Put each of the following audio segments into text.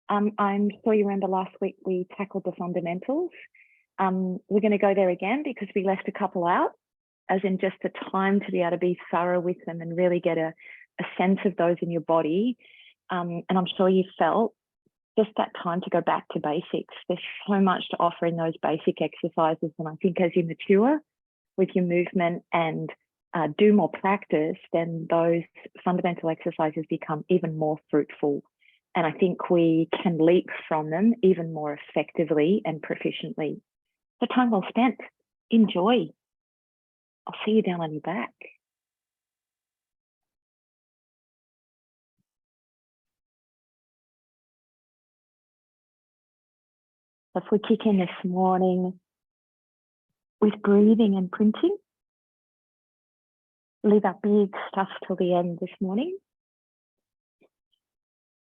I'm sure you remember last week we tackled the fundamentals. We're going to go there again because we left a couple out, as in just the time to be able to be thorough with them and really get a sense of those in your body. And I'm sure you felt just that time to go back to basics. There's so much to offer in those basic exercises. And I think as you mature with your movement and do more practice, then those fundamental exercises become even more fruitful. And I think we can leap from them even more effectively and proficiently. So time well spent. Enjoy. I'll see you down on your back. If we kick in this morning with breathing and printing, leave our big stuff till the end this morning.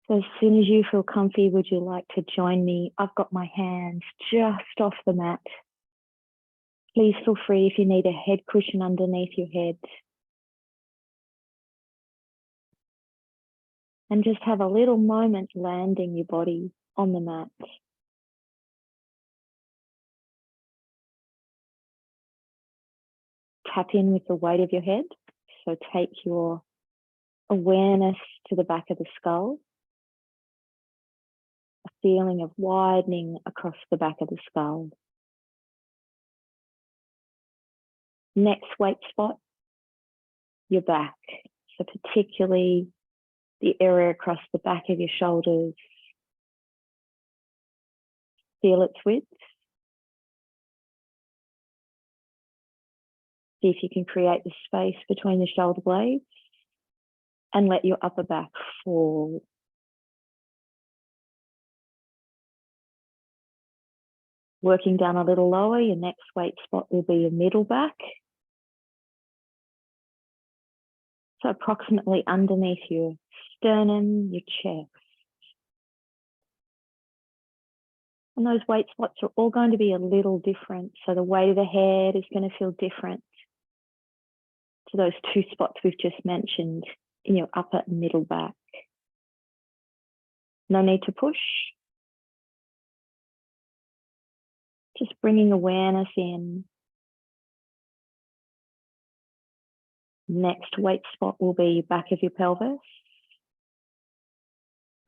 So as soon as you feel comfy, would you like to join me? I've got my hands just off the mat. Please feel free if you need a head cushion underneath your head. And just have a little moment landing your body on the mat. Tap in with the weight of your head. So take your awareness to the back of the skull. A feeling of widening across the back of the skull. Next weight spot, your back. So particularly the area across the back of your shoulders. Feel its width. See if you can create the space between the shoulder blades and let your upper back fall. Working down a little lower, your next weight spot will be your middle back. So approximately underneath your sternum, your chest. And those weight spots are all going to be a little different. So the weight of the head is going to feel different to those two spots we've just mentioned in your upper and middle back. No need to push. Just bringing awareness in. Next weight spot will be back of your pelvis.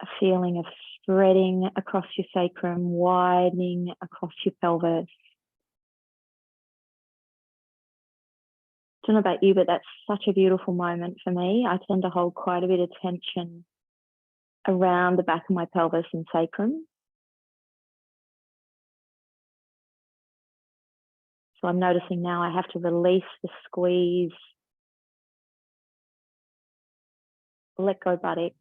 A feeling of spreading across your sacrum, widening across your pelvis. I don't know about you, but that's such a beautiful moment for me. I tend to hold quite a bit of tension around the back of my pelvis and sacrum. So I'm noticing now I have to release the squeeze, let go buttocks.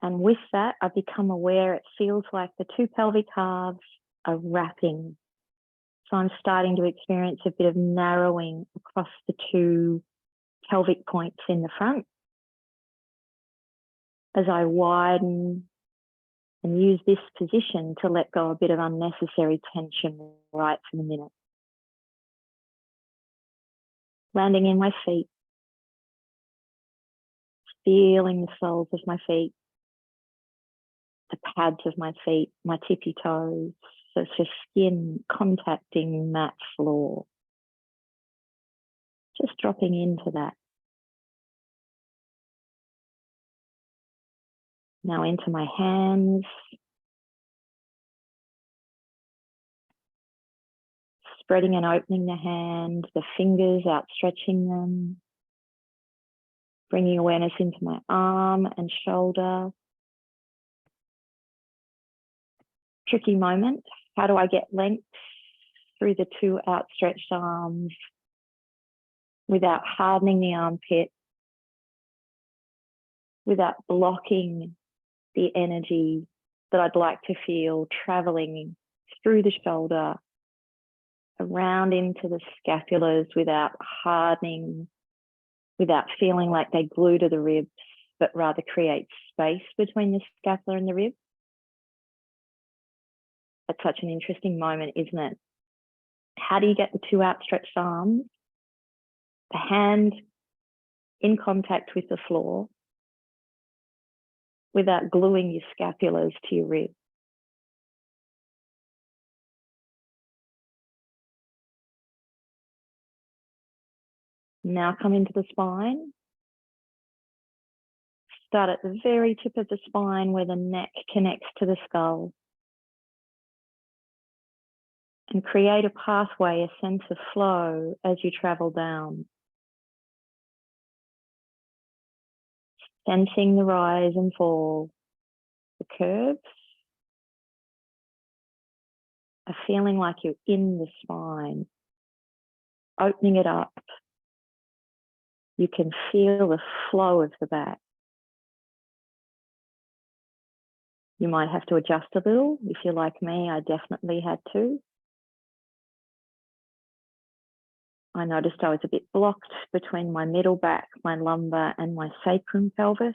And with that, I become aware it feels like the two pelvic halves are wrapping. So I'm starting to experience a bit of narrowing across the two pelvic points in the front as I widen and use this position to let go a bit of unnecessary tension right from the minute. Landing in my feet, feeling the soles of my feet, the pads of my feet, my tippy toes. So it's just skin contacting mat floor. Just dropping into that. Now into my hands. Spreading and opening the hand, the fingers, outstretching them. Bringing awareness into my arm and shoulder. Tricky moment. How do I get length through the two outstretched arms without hardening the armpit, without blocking the energy that I'd like to feel traveling through the shoulder, around into the scapulars without hardening, without feeling like they glue to the ribs, but rather create space between the scapula and the rib. That's such an interesting moment, isn't it? How do you get the two outstretched arms, the hand in contact with the floor, without gluing your scapulas to your ribs. Now come into the spine. Start at the very tip of the spine where the neck connects to the skull. And create a pathway, a sense of flow as you travel down. Sensing the rise and fall, the curves, a feeling like you're in the spine, opening it up. You can feel the flow of the back. You might have to adjust a little. If you're like me, I definitely had to. I noticed I was a bit blocked between my middle back, my lumbar, and my sacrum pelvis.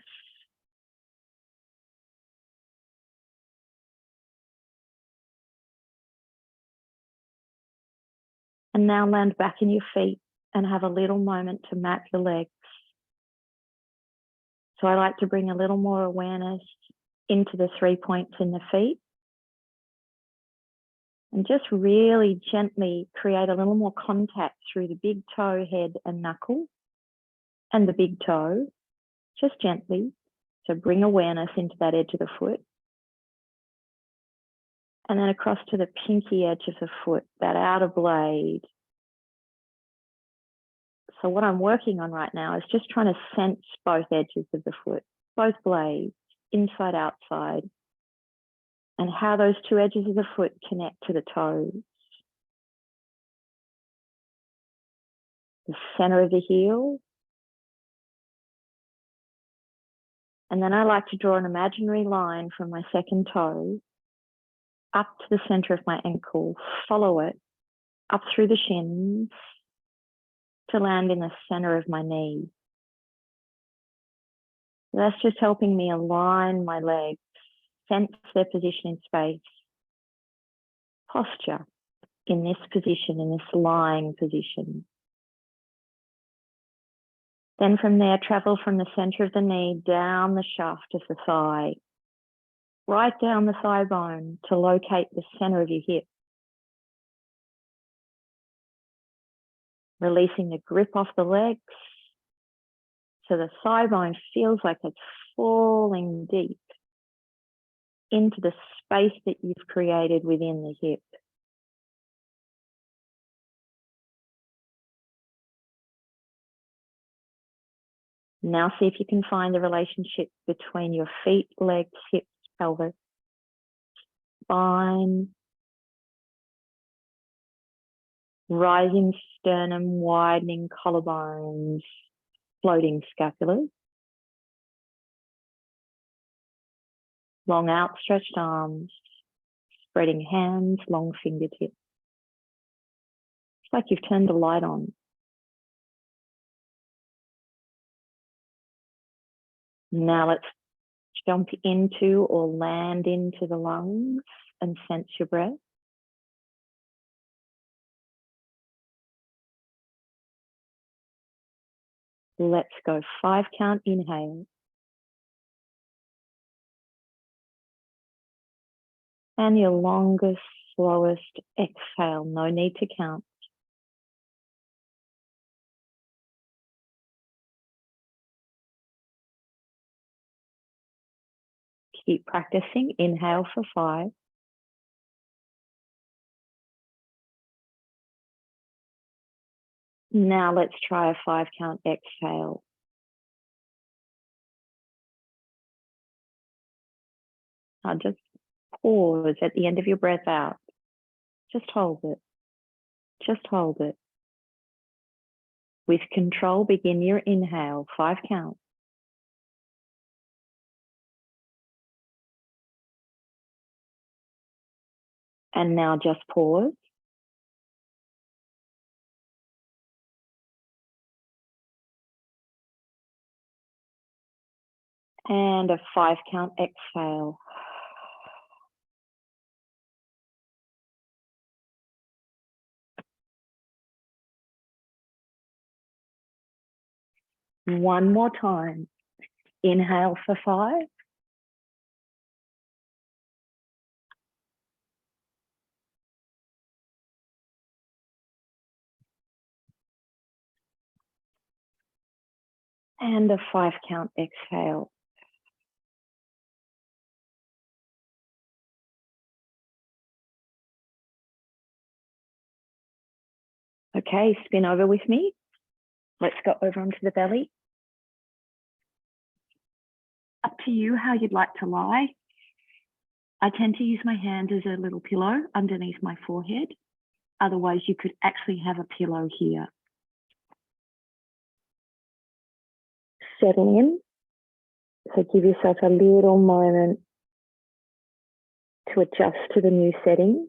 And now land back in your feet and have a little moment to map your legs. So I like to bring a little more awareness into the 3 points in the feet. And just really gently create a little more contact through the big toe, head, and knuckle, and the big toe, just gently. So bring awareness into that edge of the foot. And then across to the pinky edge of the foot, that outer blade. So what I'm working on right now is just trying to sense both edges of the foot, both blades, inside, outside, and how those two edges of the foot connect to the toes. The center of the heel. And then I like to draw an imaginary line from my second toe up to the center of my ankle, follow it up through the shins to land in the center of my knee. That's just helping me align my legs, sense their position in space, posture in this position, in this lying position. Then from there, travel from the center of the knee down the shaft of the thigh, right down the thigh bone to locate the center of your hip. Releasing the grip off the legs so the thigh bone feels like it's falling deep into the space that you've created within the hip. Now see if you can find the relationship between your feet, legs, hips, pelvis, spine, rising sternum, widening collarbones, floating scapulas, long outstretched arms, spreading hands, long fingertips. It's like you've turned the light on. Now let's jump into or land into the lungs and sense your breath. Let's go 5 count inhale. And your longest, slowest exhale. No need to count. Keep practicing. Inhale for 5. Now let's try a 5 count exhale. Now just pause at the end of your breath out. Just hold it. Just hold it. With control, begin your inhale. 5 count. And now just pause. And a 5 count exhale. One more time. Inhale for 5. And a 5-count exhale. Okay, spin over with me. Let's go over onto the belly. Up to you how you'd like to lie. I tend to use my hand as a little pillow underneath my forehead. Otherwise, you could actually have a pillow here. Settle in. So give yourself a little moment to adjust to the new setting.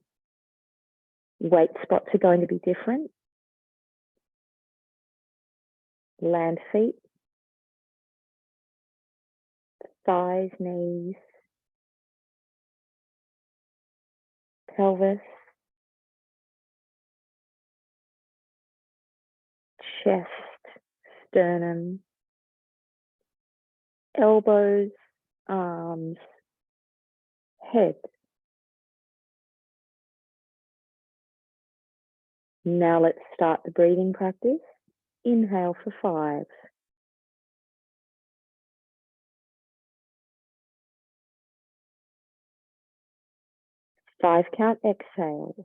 Weight spots are going to be different. Land feet, thighs, knees, pelvis, chest, sternum, elbows, arms, head. Now let's start the breathing practice. Inhale for 5. 5-count exhale.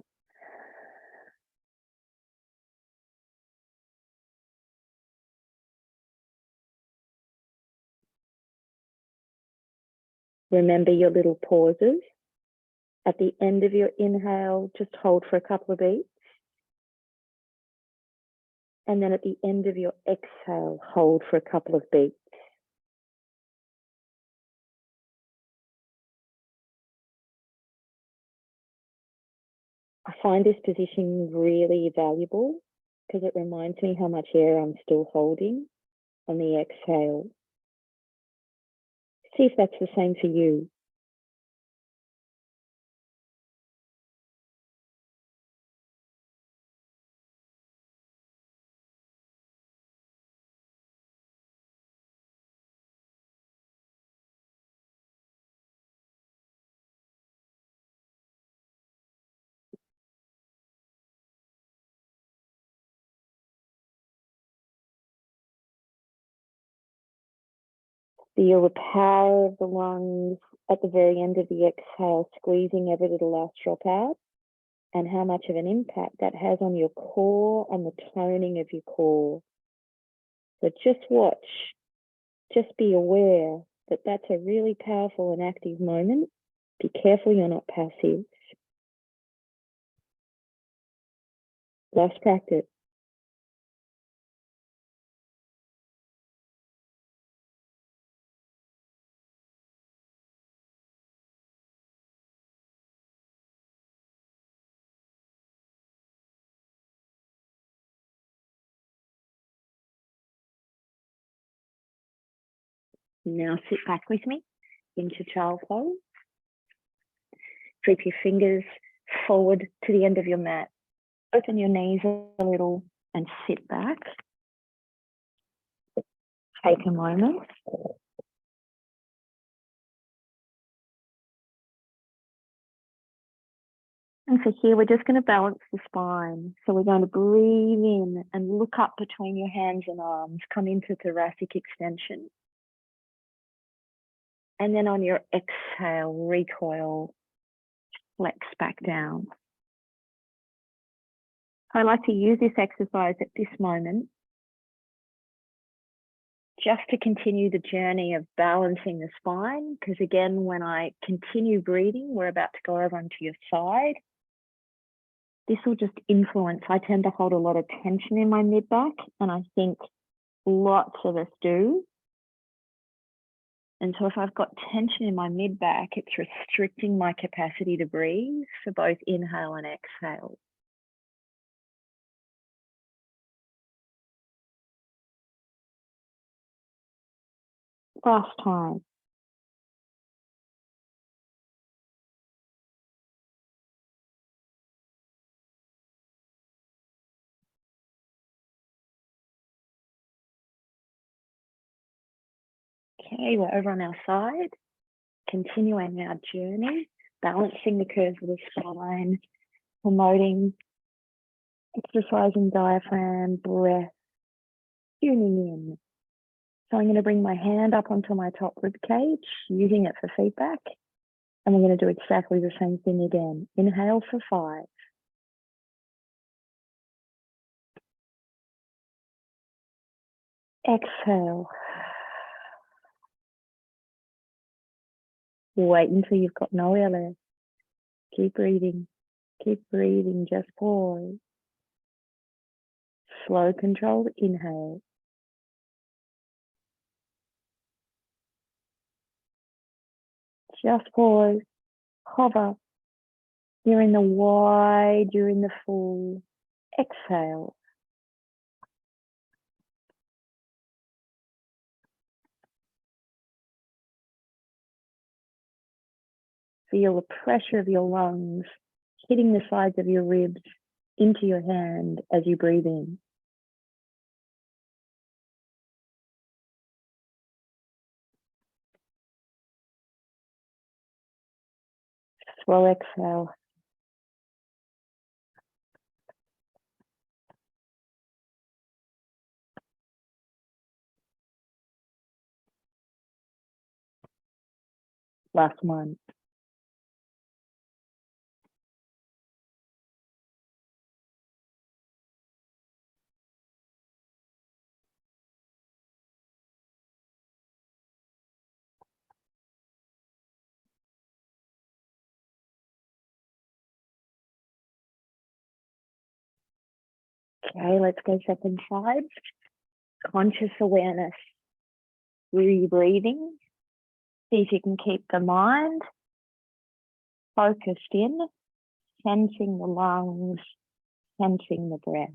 Remember your little pauses. At the end of your inhale, just hold for a couple of beats. And then at the end of your exhale, hold for a couple of beats. I find this position really valuable because it reminds me how much air I'm still holding on the exhale. See if that's the same for you. Feel the power of the lungs at the very end of the exhale, squeezing every little last drop out, and how much of an impact that has on your core and the toning of your core. So just watch, just be aware that that's a really powerful and active moment. Be careful you're not passive. Last practice. Now sit back with me into child's pose. Creep your fingers forward to the end of your mat. Open your knees a little and sit back. Take a moment. And so here we're just going to balance the spine. So we're going to breathe in and look up between your hands and arms. Come into thoracic extension. And then on your exhale, recoil, flex back down. I like to use this exercise at this moment just to continue the journey of balancing the spine. Because again, when I continue breathing, we're about to go over onto your side. This will just influence. I tend to hold a lot of tension in my mid-back, and I think lots of us do. And so if I've got tension in my mid-back, it's restricting my capacity to breathe for both inhale and exhale. Last time. Okay, we're over on our side, continuing our journey, balancing the curves of the spine, promoting exercising diaphragm, breath, tuning in. So I'm going to bring my hand up onto my top rib cage, using it for feedback. And we're going to do exactly the same thing again. Inhale for 5. Exhale. Wait until you've got no air left. Keep breathing. Keep breathing. Just pause. Slow, controlled inhale. Just pause. Hover. You're in the wide, you're in the full. Exhale. Feel the pressure of your lungs hitting the sides of your ribs into your hand as you breathe in. Slow exhale. Last one. Okay, let's go second side. Conscious awareness. Rebreathing. See if you can keep the mind focused in, sensing the lungs, sensing the breath.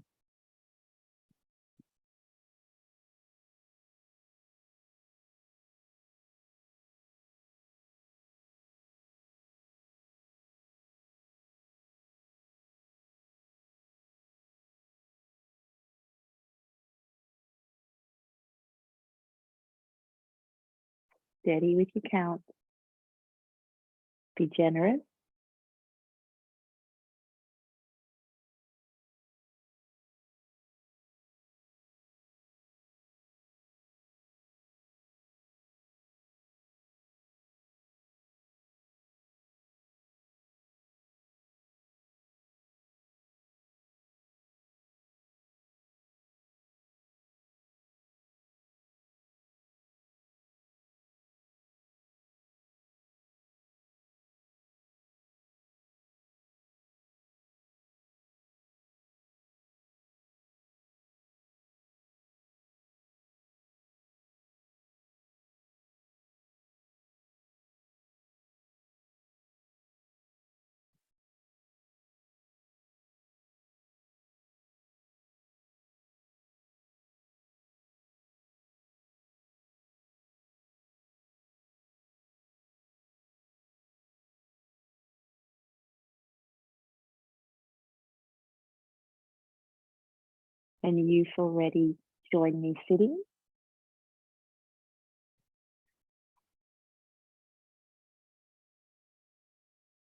Steady with your count. Be generous. And you've already joined me sitting.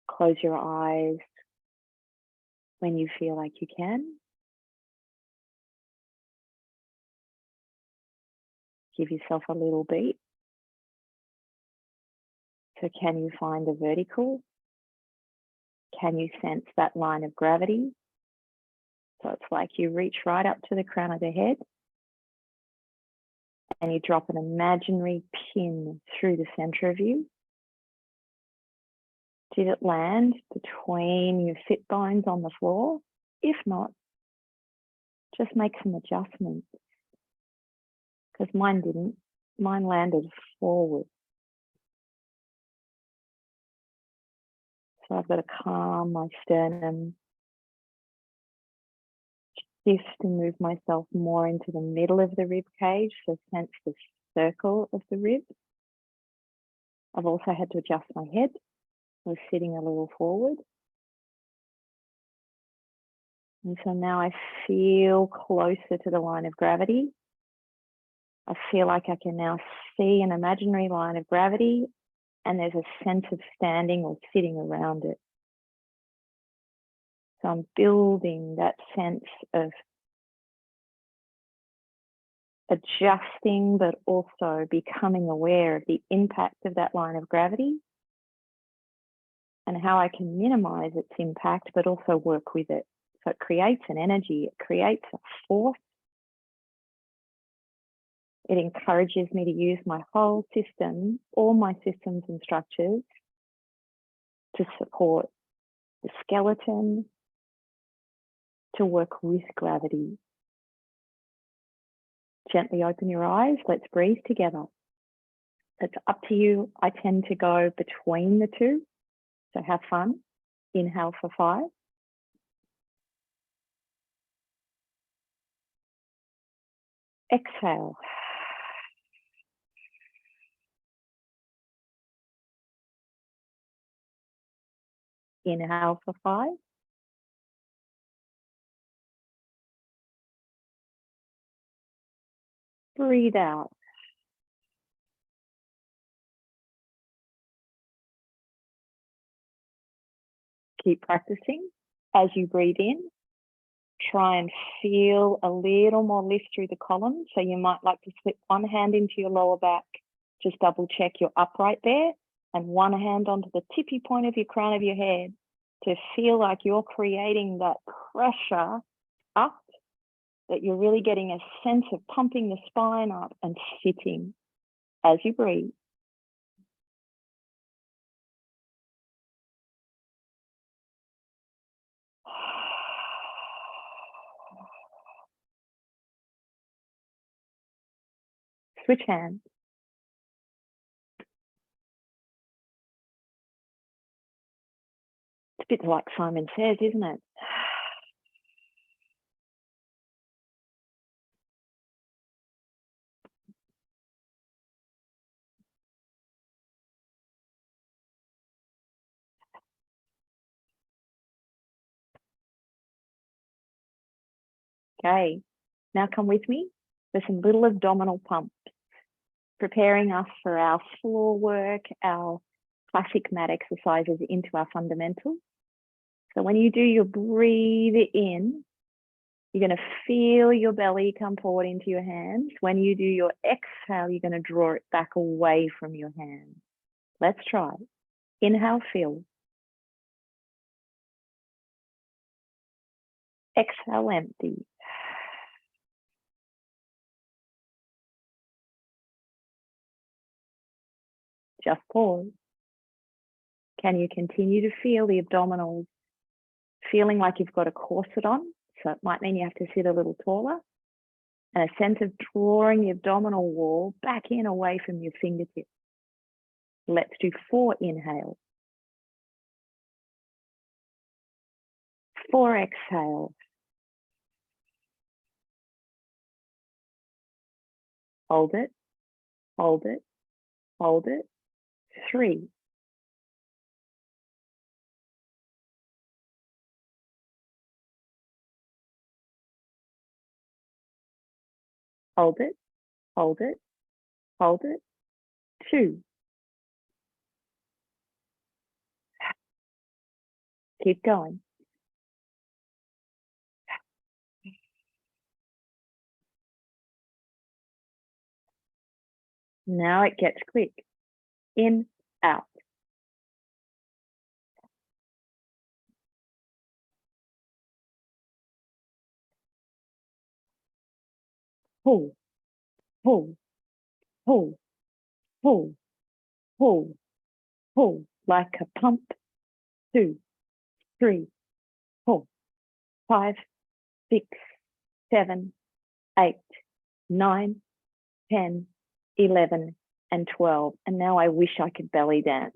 Close your eyes when you feel like you can. Give yourself a little beat. So can you find a vertical? Can you sense that line of gravity? So it's like you reach right up to the crown of the head and you drop an imaginary pin through the center of you. Did it land between your sit bones on the floor? If not, just make some adjustments. Because mine didn't. Mine landed forward. So I've got to calm my sternum, shift and move myself more into the middle of the rib cage, so sense the circle of the rib. I've also had to adjust my head. I was sitting a little forward. And so now I feel closer to the line of gravity. I feel like I can now see an imaginary line of gravity and there's a sense of standing or sitting around it. So I'm building that sense of adjusting, but also becoming aware of the impact of that line of gravity and how I can minimize its impact, but also work with it. So it creates an energy, it creates a force. It encourages me to use my whole system, all my systems and structures to support the skeleton, to work with gravity. Gently open your eyes. Let's breathe together. It's up to you. I tend to go between the two. So have fun. Inhale for 5. Exhale. Inhale for 5. Breathe out. Keep practicing. As you breathe in, try and feel a little more lift through the column. So you might like to slip one hand into your lower back. Just double check you're upright there, and one hand onto the tippy point of your crown of your head to feel like you're creating that pressure up, that you're really getting a sense of pumping the spine up and sitting as you breathe. Switch hands. It's a bit like Simon Says, isn't it? Okay, now come with me for some little abdominal pumps, preparing us for our floor work, our classic mat exercises into our fundamentals. So when you do your breathe in, you're going to feel your belly come forward into your hands. When you do your exhale, you're going to draw it back away from your hands. Let's try. Inhale, fill. Exhale, empty. Just pause. Can you continue to feel the abdominals feeling like you've got a corset on? So it might mean you have to sit a little taller. And a sense of drawing the abdominal wall back in away from your fingertips. Let's do 4 inhales. 4 exhales. Hold it, hold it, hold it. 3. Hold it, hold it, hold it. 2. Keep going. Now it gets quick. In, out. Pull, pull, pull, pull, pull, pull. Like a pump. 2, 3, 4, 5, 6, 7, 8, 9, 10, 11, and 12. And now I wish I could belly dance,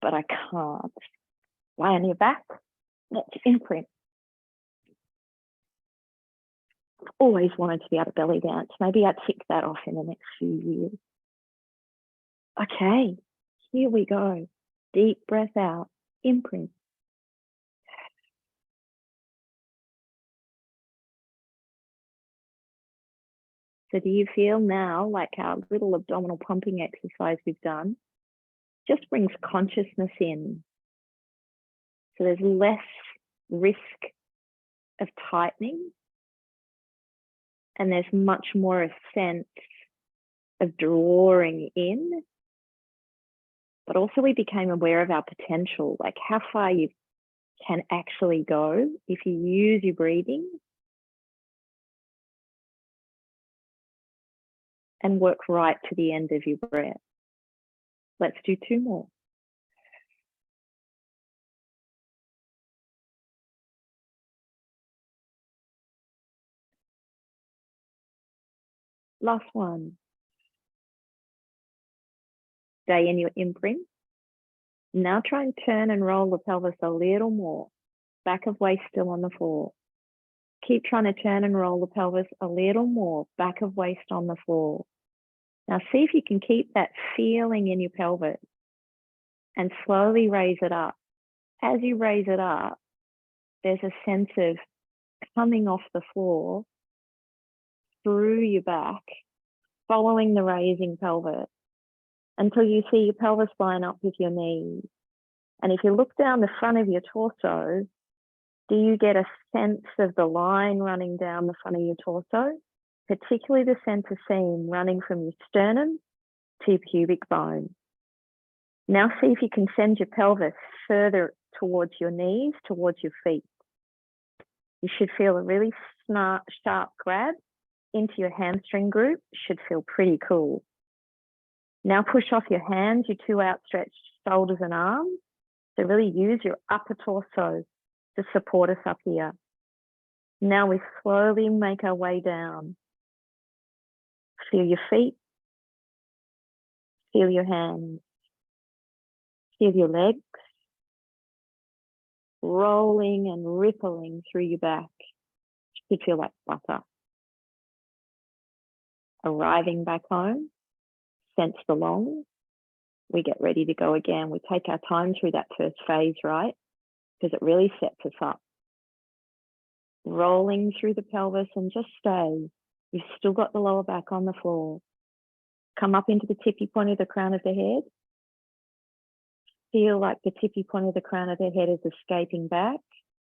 but I can't. Lie on your back. Let's imprint. Always wanted to be able to belly dance. Maybe I'd tick that off in the next few years. Okay, here we go. Deep breath out. Imprint. So do you feel now like our little abdominal pumping exercise we've done just brings consciousness in? So there's less risk of tightening. And there's much more a sense of drawing in, but also we became aware of our potential, like how far you can actually go if you use your breathing and work right to the end of your breath. Let's do 2 more. Last one. Stay in your imprint. Now try and turn and roll the pelvis a little more. Back of waist still on the floor. Keep trying to turn and roll the pelvis a little more. Back of waist on the floor. Now see if you can keep that feeling in your pelvis and slowly raise it up. As you raise it up, there's a sense of coming off the floor through your back, following the raising pelvis until you see your pelvis line up with your knees. And if you look down the front of your torso, do you get a sense of the line running down the front of your torso, particularly the center seam running from your sternum to your pubic bone? Now see if you can send your pelvis further towards your knees, towards your feet. You should feel a really sharp grab into your hamstring group. Should feel pretty cool. Now push off your hands, your 2 outstretched shoulders and arms. So really use your upper torso to support us up here. Now we slowly make our way down. Feel your feet. Feel your hands. Feel your legs. Rolling and rippling through your back. Should feel like butter. Arriving back home. Sense the long. We get ready to go again. We take our time through that first phase, right? Because it really sets us up. Rolling through the pelvis and just stay. You've still got the lower back on the floor. Come up into the tippy point of the crown of the head. Feel like the tippy point of the crown of the head is escaping back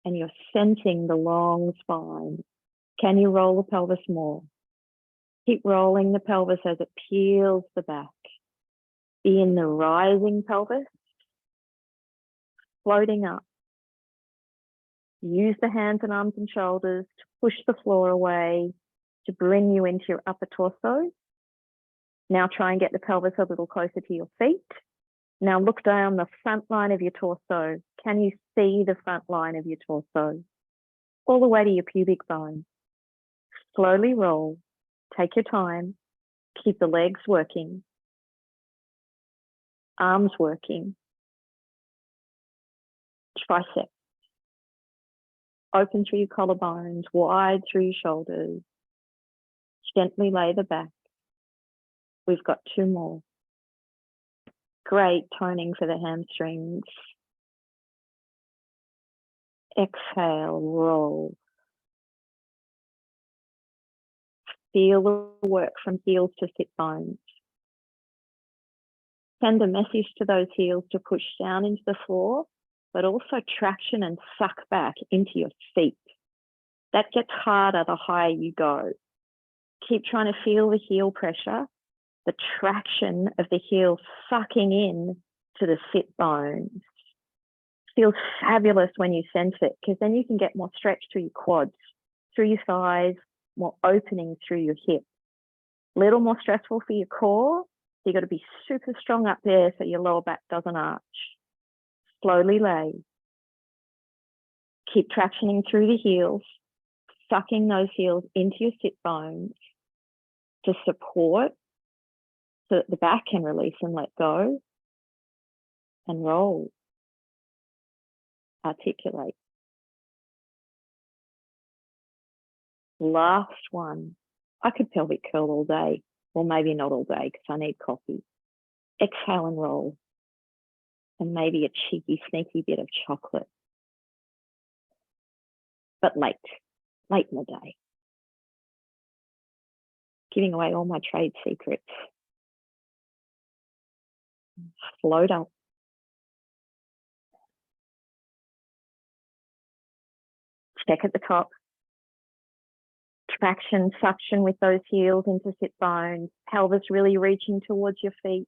and you're sensing the long spine. Can you roll the pelvis more? Keep rolling the pelvis as it peels the back. Be in the rising pelvis, floating up. Use the hands and arms and shoulders to push the floor away, to bring you into your upper torso. Now try and get the pelvis a little closer to your feet. Now look down the front line of your torso. Can you see the front line of your torso? All the way to your pubic bone. Slowly roll. Take your time. Keep the legs working. Arms working. Triceps. Open through your collarbones, wide through your shoulders. Gently lay the back. We've got 2 more. Great toning for the hamstrings. Exhale, roll. Feel the work from heels to sit bones. Send a message to those heels to push down into the floor, but also traction and suck back into your feet. That gets harder the higher you go. Keep trying to feel the heel pressure, the traction of the heel sucking in to the sit bones. Feels fabulous when you sense it, because then you can get more stretch through your quads, through your thighs, more opening through your hips. A little more stressful for your core. So you've got to be super strong up there so your lower back doesn't arch. Slowly lay. Keep tractioning through the heels, sucking those heels into your sit bones to support so that the back can release and let go, and roll. Articulate. Last one. I could pelvic curl all day, or maybe not all day because I need coffee. Exhale and roll. And maybe a cheeky, sneaky bit of chocolate. But late in the day. Giving away all my trade secrets. Float up. Check at the top. Traction, suction with those heels into sit bones, pelvis really reaching towards your feet.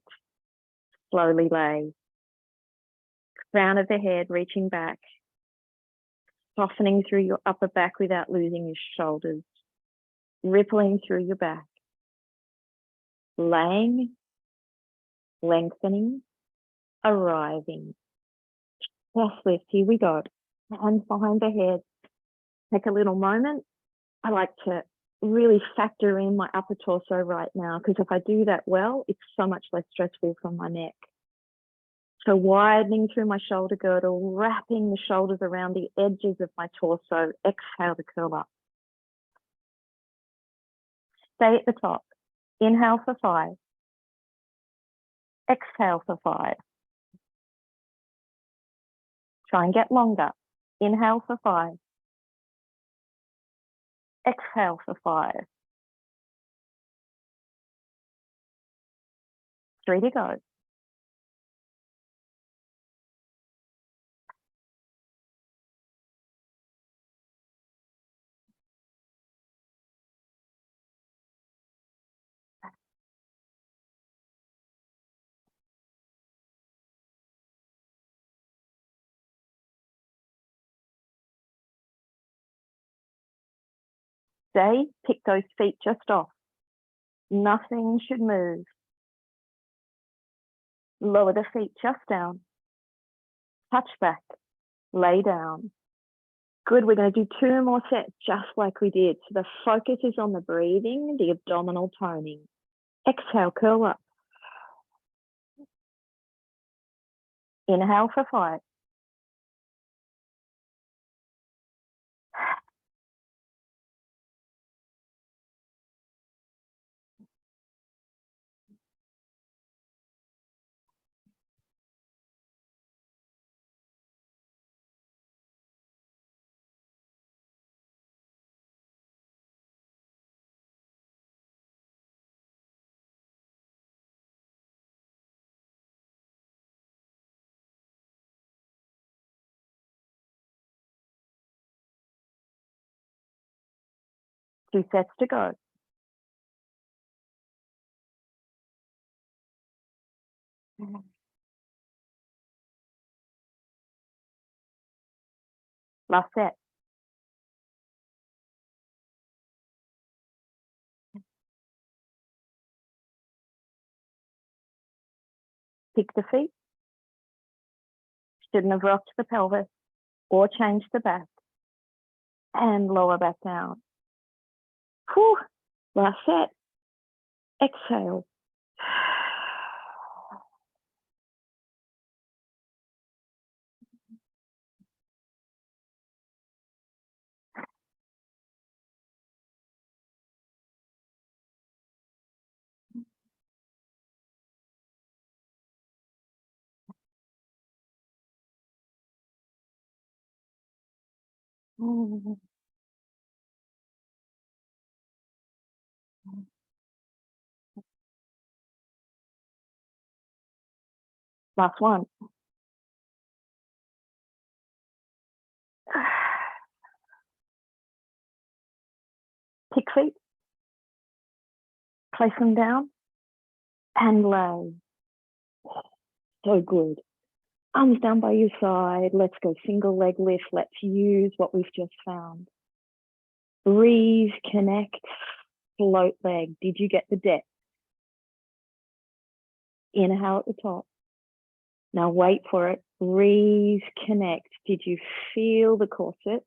Slowly lay. Crown of the head reaching back. Softening through your upper back without losing your shoulders. Rippling through your back. Laying, lengthening, arriving. Chest lift, here we go. Hands behind the head. Take a little moment. I like to really factor in my upper torso right now, because if I do that well, it's so much less stressful from my neck. So widening through my shoulder girdle, wrapping the shoulders around the edges of my torso. Exhale to curl up. Stay at the top. Inhale for 5. Exhale for 5. Try and get longer. Inhale for 5. Exhale for 5. 3 to go. Stay, pick those feet just off. Nothing should move. Lower the feet just down. Touch back. Lay down. Good, we're going to do 2 more sets just like we did. So the focus is on the breathing, the abdominal toning. Exhale, curl up. Inhale for 5. Two sets to go. Last set. Pick the feet. Shouldn't have rocked the pelvis or changed the back. And lower back down. Whew. Last set. Exhale. Last one. Pick feet. Place them down and lay. So good. Arms down by your side. Let's go single leg lift. Let's use what we've just found. Breathe, connect, float leg. Did you get the depth? Inhale at the top. Now wait for it. Breathe, connect. Did you feel the corset?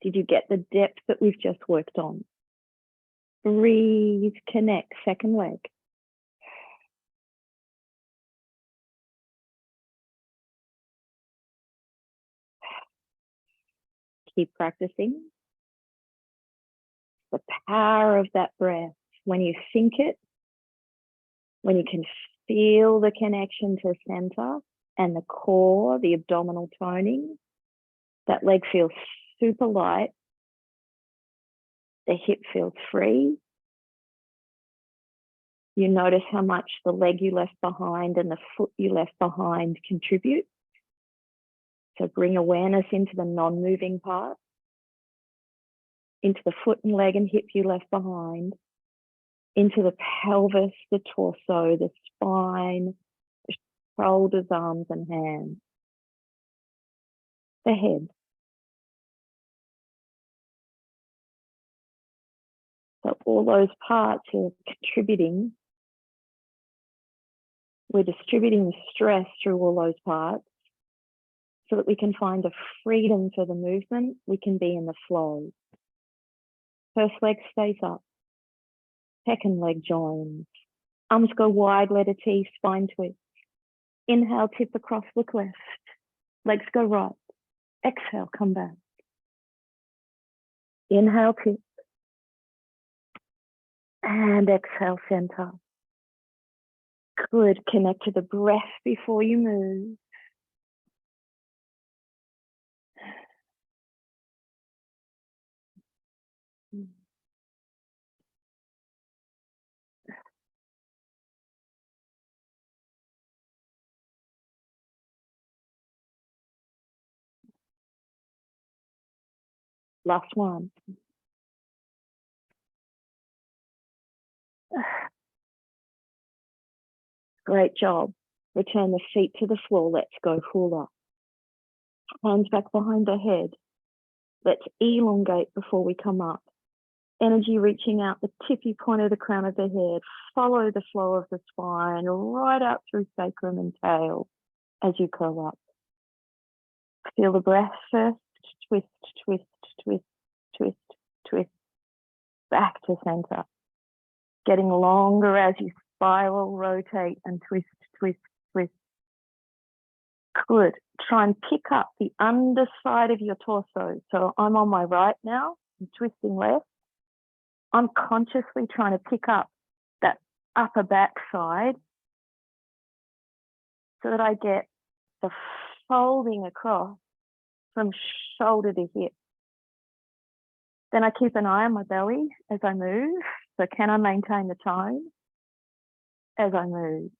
Did you get the depth that we've just worked on? Breathe, connect, second leg. Keep practicing. The power of that breath. When you think it, when you can feel the connection to center and the core, the abdominal toning, that leg feels super light. The hip feels free. You notice how much the leg you left behind and the foot you left behind contribute. So bring awareness into the non-moving part. into the foot and leg and hip you left behind, into the pelvis, the torso, the spine, the shoulders, arms and hands, the head. So all those parts are contributing. We're distributing the stress through all those parts so that we can find a freedom for the movement. We can be in the flow. First leg stays up. Second leg joins. Arms go wide, letter T, spine twist. Inhale, tip across, look left. Legs go right. Exhale, come back. Inhale, tip. And exhale, center. Good. Connect to the breath before you move. Last one. Great job. Return the feet to the floor. Let's go hula. Hands back behind the head. Let's elongate before we come up. Energy reaching out the tippy point of the crown of the head. Follow the flow of the spine right out through sacrum and tail as you curl up. Feel the breath first. Twist, twist, twist, twist, twist. Back to center. Getting longer as you spiral, rotate and twist, twist, twist. Good. Try and pick up the underside of your torso. So I'm on my right now. I'm twisting left. I'm consciously trying to pick up that upper back side so that I get the folding across from shoulder to hip. Then I keep an eye on my belly as I move. So can I maintain the tone as I move?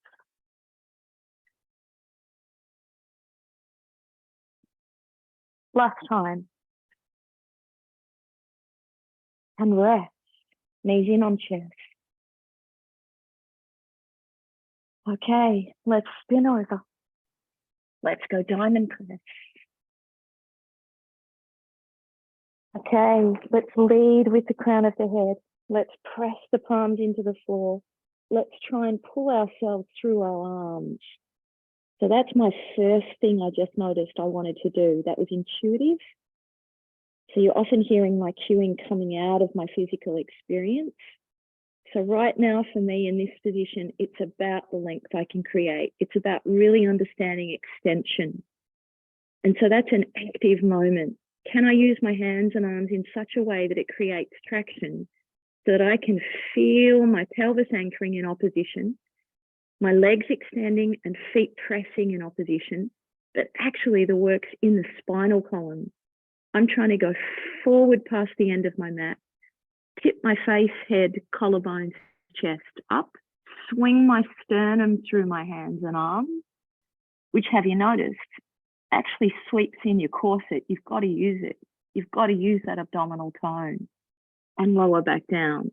Last time. And rest. Knees in on chest. Okay, let's spin over. Let's go diamond press. Okay, let's lead with the crown of the head. Let's press the palms into the floor. Let's try and pull ourselves through our arms. So that's my first thing I just noticed I wanted to do. That was intuitive. So you're often hearing my cueing coming out of my physical experience. So right now for me in this position, it's about the length I can create. It's about really understanding extension. And so that's an active moment. Can I use my hands and arms in such a way that it creates traction so that I can feel my pelvis anchoring in opposition, my legs extending and feet pressing in opposition, but actually the work's in the spinal column. I'm trying to go forward past the end of my mat, tip my face, head, collarbones, chest up, swing my sternum through my hands and arms, which, have you noticed, actually sweeps in your corset. You've got to use it. You've got to use that abdominal tone and lower back down.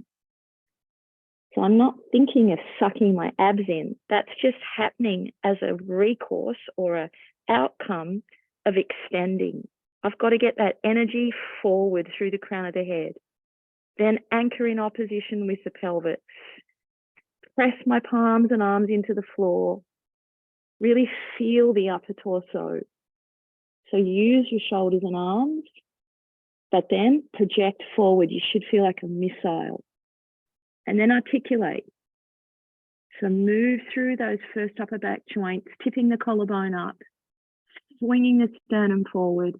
So I'm not thinking of sucking my abs in. That's just happening as a recourse or an outcome of extending. I've got to get that energy forward through the crown of the head. Then anchor in opposition with the pelvis. Press my palms and arms into the floor. Really feel the upper torso. So use your shoulders and arms, but then project forward. You should feel like a missile. And then articulate. So move through those first upper back joints, tipping the collarbone up, swinging the sternum forward.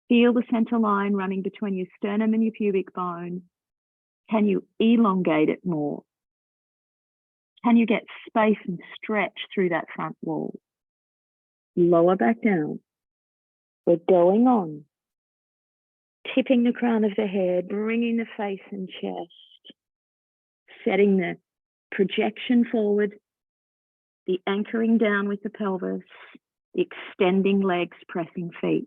Feel the center line running between your sternum and your pubic bone. Can you elongate it more? Can you get space and stretch through that front wall? Lower back down. We're going on. Tipping the crown of the head, bringing the face and chest, setting the projection forward, the anchoring down with the pelvis, the extending legs, pressing feet.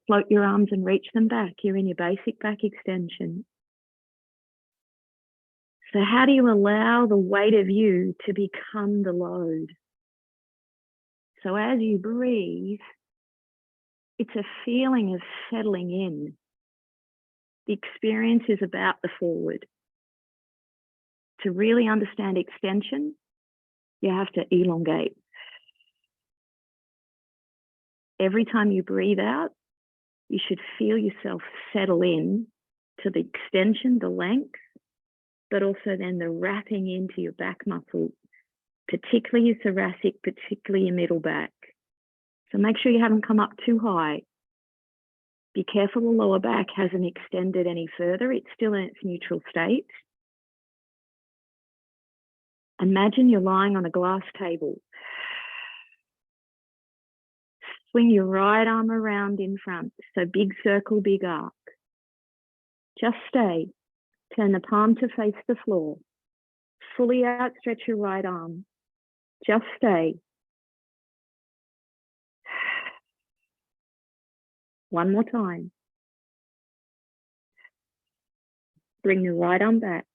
Float your arms and reach them back. You're in your basic back extension. So how do you allow the weight of you to become the load? So as you breathe, it's a feeling of settling in. The experience is about the forward. To really understand extension, you have to elongate. Every time you breathe out, you should feel yourself settle in to the extension, the length, but also then the wrapping into your back muscle, particularly your thoracic, particularly your middle back. So make sure you haven't come up too high. Be careful the lower back hasn't extended any further. It's still in its neutral state. Imagine you're lying on a glass table. Swing your right arm around in front. So big circle, big arc. Just stay. Turn the palm to face the floor. Fully outstretch your right arm. Just stay. One more time. Bring the right arm back.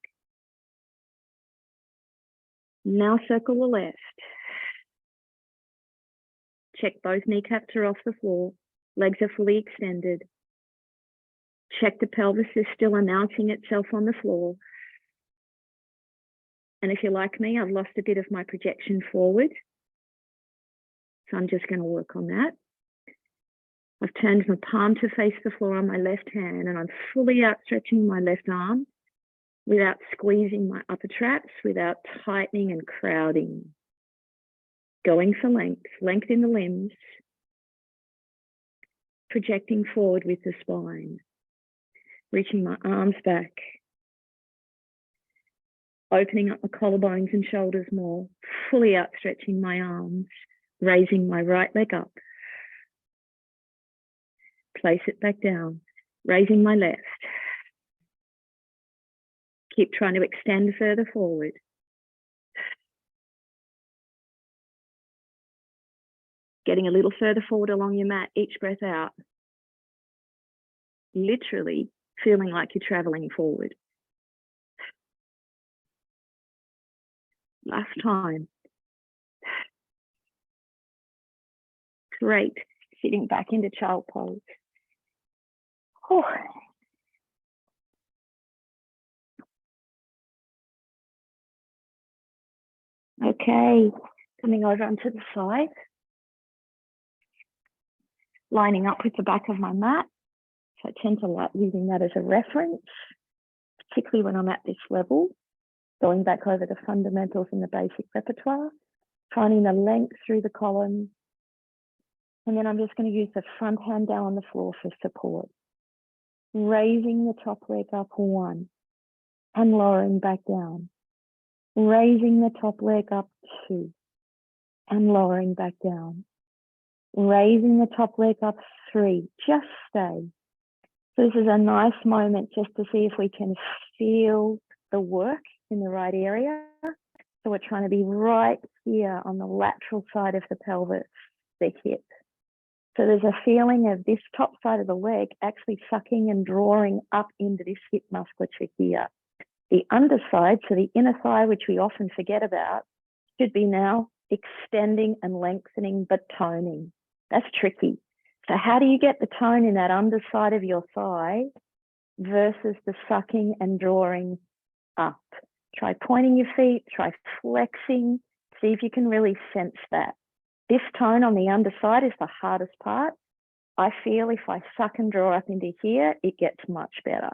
Now circle the left. Check both kneecaps are off the floor. Legs are fully extended. Check the pelvis is still announcing itself on the floor. And if you're like me, I've lost a bit of my projection forward. So I'm just going to work on that. I've turned my palm to face the floor on my left hand, and I'm fully outstretching my left arm without squeezing my upper traps, without tightening and crowding. Going for length, length in the limbs, projecting forward with the spine, reaching my arms back, opening up my collarbones and shoulders more, fully outstretching my arms, raising my right leg up, place it back down, raising my left, keep trying to extend further forward. Getting a little further forward along your mat, each breath out. Literally feeling like you're traveling forward. Last time. Great. Sitting back into child pose. Oh. Okay, coming over onto the side. Lining up with the back of my mat. So I tend to like using that as a reference, particularly when I'm at this level. Going back over the fundamentals in the basic repertoire. Finding the length through the column. And then I'm just going to use the front hand down on the floor for support. Raising the top leg up, 1, and lowering back down. Raising the top leg up, 2, and lowering back down. Raising the top leg up, 3, just stay. So this is a nice moment just to see if we can feel the work in the right area. So we're trying to be right here on the lateral side of the pelvis, the hip. So there's a feeling of this top side of the leg actually sucking and drawing up into this hip musculature here. The underside, so the inner thigh, which we often forget about, should be now extending and lengthening, but toning. That's tricky. So how do you get the tone in that underside of your thigh versus the sucking and drawing up? Try pointing your feet, try flexing, see if you can really sense that. This tone on the underside is the hardest part. I feel if I suck and draw up into here, it gets much better.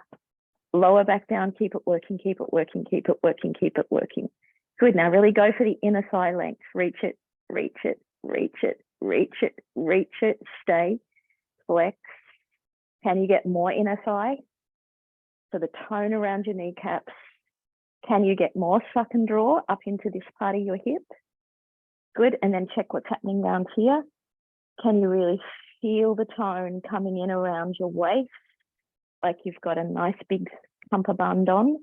Lower back down, keep it working, keep it working, keep it working, keep it working. Good, now really go for the inner thigh length. Reach it, reach it, reach it, reach it, reach it, stay, flex. Can you get more inner thigh? So the tone around your kneecaps. Can you get more suck and draw up into this part of your hip? Good, and then check what's happening down here. Can you really feel the tone coming in around your waist? Like you've got a nice big cummerbund on.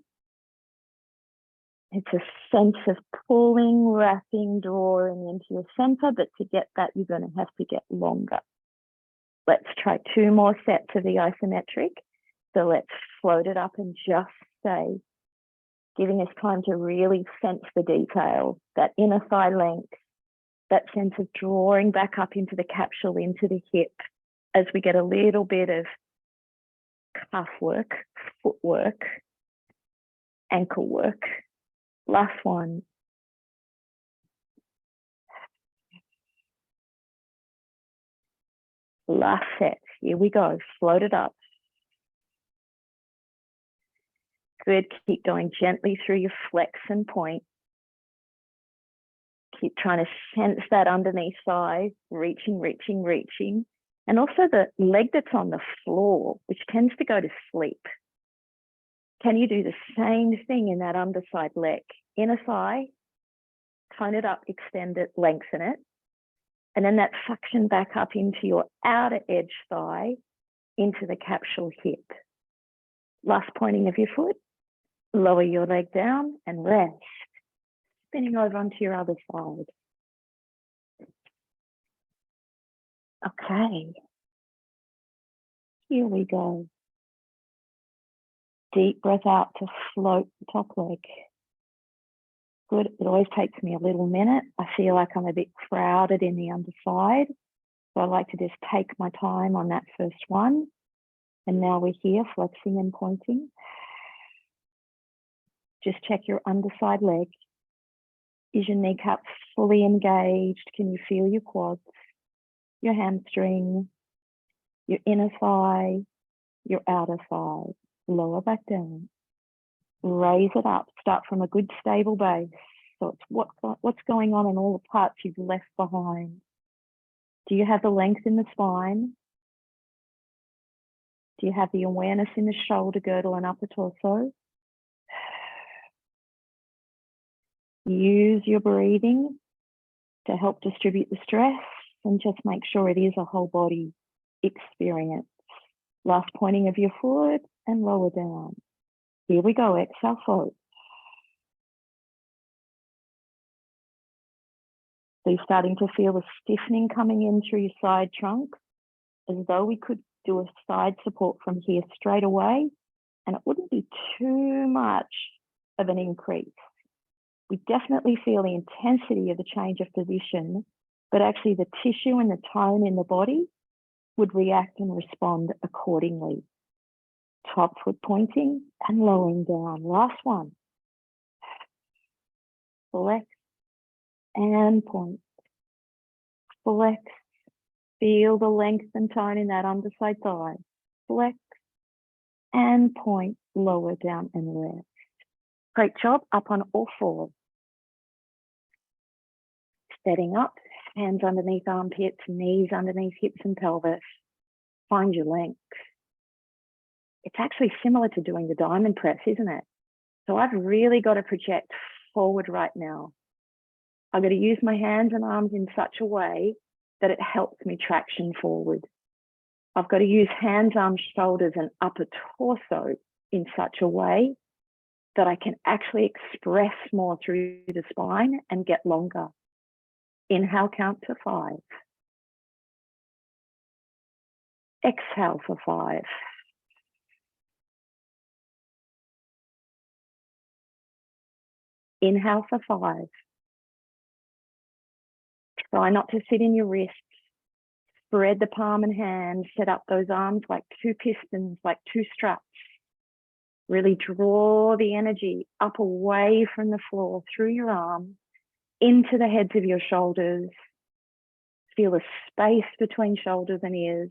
It's a sense of pulling, wrapping, drawing into your center, but to get that, you're going to have to get longer. Let's try 2 more sets of the isometric. So let's float it up and just stay, giving us time to really sense the detail, that inner thigh length, that sense of drawing back up into the capsule, into the hip, as we get a little bit of calf work, footwork, ankle work. Last one. Last set. Here we go. Float it up. Good. Keep going gently through your flex and point. Keep trying to sense that underneath thigh, reaching, reaching, reaching. And also the leg that's on the floor, which tends to go to sleep. Can you do the same thing in that underside leg? Inner thigh, tone it up, extend it, lengthen it. And then that suction back up into your outer edge thigh, into the capsule hip. Last pointing of your foot, lower your leg down and rest. Spinning over onto your other side. Okay. Here we go. Deep breath out to float the top leg. Good. It always takes me a little minute. I feel like I'm a bit crowded in the underside. So I like to just take my time on that first one. And now we're here, flexing and pointing. Just check your underside leg. Is your kneecap fully engaged? Can you feel your quads, your hamstring, your inner thigh, your outer thigh? Lower back down. Raise it up. Start from a good stable base. So it's what's going on in all the parts you've left behind. Do you have the length in the spine? Do you have the awareness in the shoulder girdle and upper torso? Use your breathing to help distribute the stress and just make sure it is a whole body experience. Last pointing of your foot and lower down. Here we go, exhale, float. So you're starting to feel the stiffening coming in through your side trunk, as though we could do a side support from here straight away, and it wouldn't be too much of an increase. We definitely feel the intensity of the change of position, but actually the tissue and the tone in the body would react and respond accordingly. Top foot pointing and lowering down. Last one. Flex and point. Flex. Feel the length and tone in that underside thigh. Flex and point. Lower down and rest. Great job. Up on all fours. Stepping up. Hands underneath armpits, knees underneath hips and pelvis. Find your length. It's actually similar to doing the diamond press, isn't it? So I've really got to project forward right now. I've got to use my hands and arms in such a way that it helps me traction forward. I've got to use hands, arms, shoulders, and upper torso in such a way that I can actually express more through the spine and get longer. Inhale, count to 5. Exhale for 5. Inhale for 5. Try not to sit in your wrists. Spread the palm and hand. Set up those arms like 2 pistons, like 2 straps. Really draw the energy up away from the floor, through your arms, into the heads of your shoulders. Feel the space between shoulders and ears.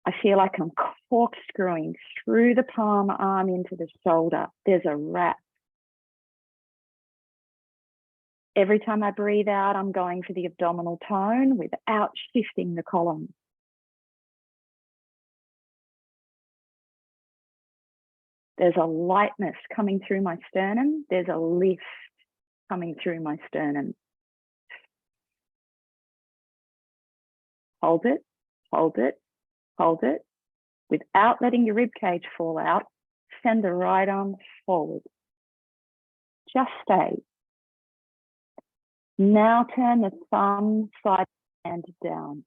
I feel like I'm corkscrewing through the palm arm into the shoulder. There's a wrap. Every time I breathe out, I'm going for the abdominal tone without shifting the column. There's a lightness coming through my sternum. There's a lift coming through my sternum. Hold it, hold it, hold it. Without letting your rib cage fall out, send the right arm forward. Just stay. Now turn the thumb side hand down.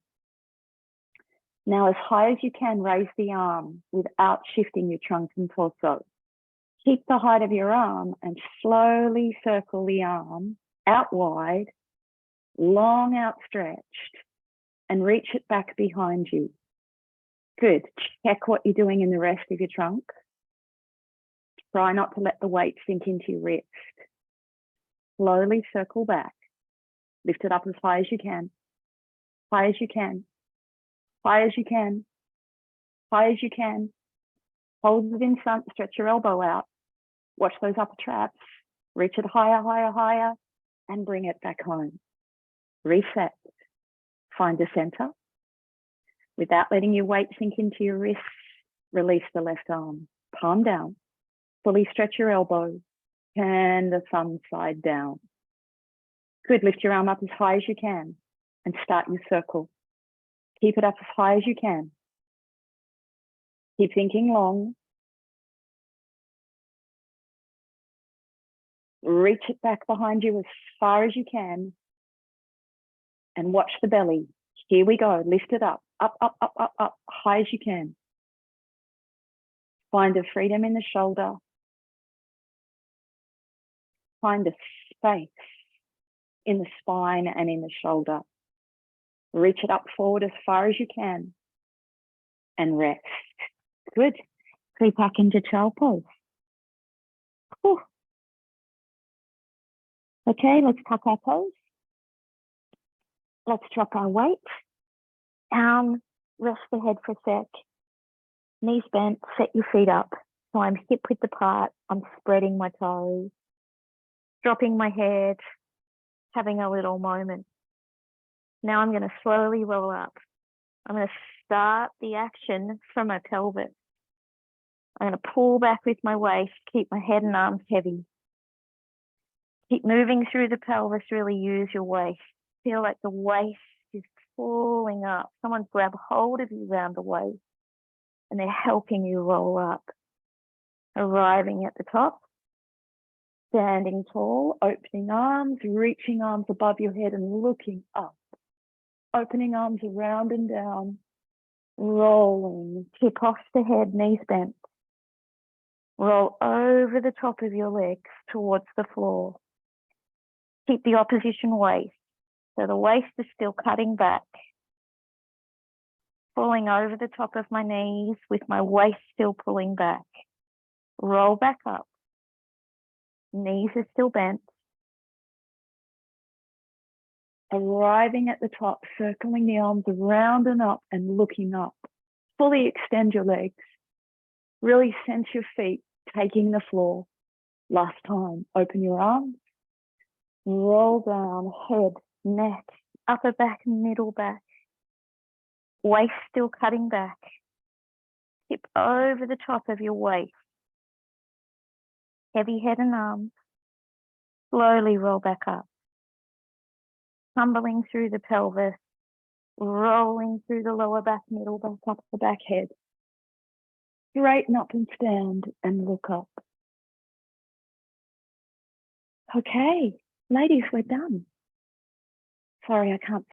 Now, as high as you can, raise the arm without shifting your trunk and torso. Keep the height of your arm and slowly circle the arm out wide, long outstretched, and reach it back behind you. Good. Check what you're doing in the rest of your trunk. Try not to let the weight sink into your wrist. Slowly circle back. Lift it up as high as you can. High as you can. High as you can. High as you can. Hold it in front. Stretch your elbow out. Watch those upper traps. Reach it higher, higher, higher, and bring it back home. Reset. Find a center. Without letting your weight sink into your wrists, release the left arm. Palm down. Fully stretch your elbow. Turn the thumb side down. Good. Lift your arm up as high as you can and start your circle. Keep it up as high as you can. Keep thinking long. Reach it back behind you as far as you can and watch the belly. Here we go. Lift it up, up, up, up, up, up, high as you can. Find a freedom in the shoulder. Find a space in the spine and in the shoulder. Reach it up forward as far as you can and rest. Good. Creep back into child pose. Whew. Okay, let's tuck our pose. Let's drop our weight. Rest the head for a sec. Knees bent, set your feet up. So I'm hip width apart. I'm spreading my toes, dropping my head, having a little moment. Now I'm going to slowly roll up. I'm going to start the action from my pelvis. I'm going to pull back with my waist, keep my head and arms heavy. Keep moving through the pelvis, really use your waist. Feel like the waist is pulling up. Someone's grabbed hold of you around the waist and they're helping you roll up. Arriving at the top, standing tall, opening arms, reaching arms above your head and looking up. Opening arms around and down, rolling, tip off the head, knees bent. Roll over the top of your legs towards the floor. Keep the opposition waist. So the waist is still cutting back. Falling over the top of my knees with my waist still pulling back. Roll back up. Knees are still bent. Arriving at the top, circling the arms around and up and looking up. Fully extend your legs. Really sense your feet taking the floor. Last time, open your arms. Roll down, head, neck, upper back, middle back. Waist still cutting back. Tip over the top of your waist. Heavy head and arms. Slowly roll back up. Tumbling through the pelvis. Rolling through the lower back, middle back, up the back head. Straighten up and stand and look up. Okay, ladies, we're done. Sorry, I can't